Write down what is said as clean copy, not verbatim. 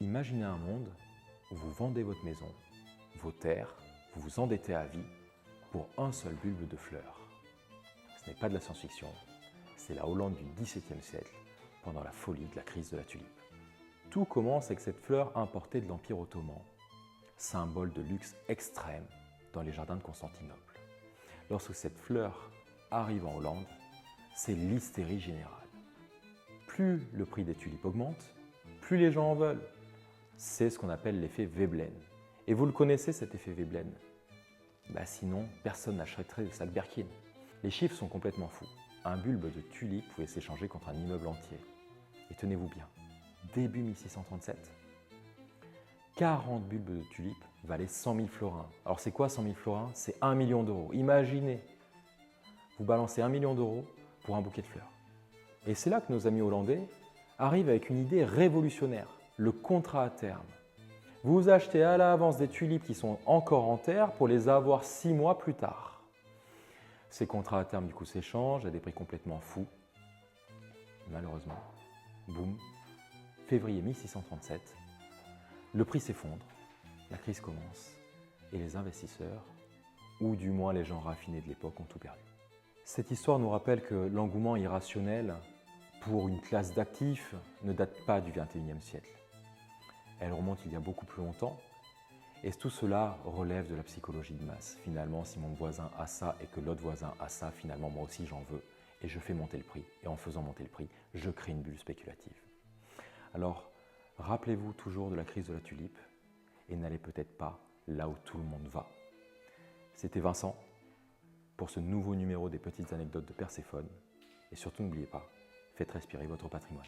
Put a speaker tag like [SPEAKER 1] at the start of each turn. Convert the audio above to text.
[SPEAKER 1] Imaginez un monde où vous vendez votre maison, vos terres, vous vous endettez à vie pour un seul bulbe de fleurs. Ce n'est pas de la science-fiction, c'est la Hollande du XVIIe siècle, pendant la folie de la crise de la tulipe. Tout commence avec cette fleur importée de l'Empire ottoman, symbole de luxe extrême dans les jardins de Constantinople. Lorsque cette fleur arrive en Hollande, c'est l'hystérie générale. Plus le prix des tulipes augmente, plus les gens en veulent. C'est ce qu'on appelle l'effet Veblen. Et vous le connaissez, cet effet Veblen? Sinon, personne n'achèterait des sacs Birkin. Les chiffres sont complètement fous. Un bulbe de tulipe pouvait s'échanger contre un immeuble entier. Et tenez-vous bien, début 1637, 40 bulbes de tulipes valaient 100 000 florins. Alors c'est quoi 100 000 florins? C'est 1 million d'euros. Imaginez, vous balancez 1 million d'euros pour un bouquet de fleurs. Et c'est là que nos amis hollandais arrivent avec une idée révolutionnaire, le contrat à terme. Vous achetez à l'avance des tulipes qui sont encore en terre pour les avoir 6 mois plus tard. Ces contrats à terme du coup s'échangent à des prix complètement fous. Malheureusement, boum, février 1637, le prix s'effondre, la crise commence et les investisseurs, ou du moins les gens raffinés de l'époque, ont tout perdu. Cette histoire nous rappelle que l'engouement irrationnel pour une classe d'actifs ne date pas du XXIe siècle. Elle remonte il y a beaucoup plus longtemps et tout cela relève de la psychologie de masse. Finalement, si mon voisin a ça et que l'autre voisin a ça, finalement moi aussi j'en veux et je fais monter le prix. Et en faisant monter le prix, je crée une bulle spéculative. Alors, rappelez-vous toujours de la crise de la tulipe et n'allez peut-être pas là où tout le monde va. C'était Vincent pour ce nouveau numéro des petites anecdotes de Perséphone. Et surtout n'oubliez pas, faites respirer votre patrimoine.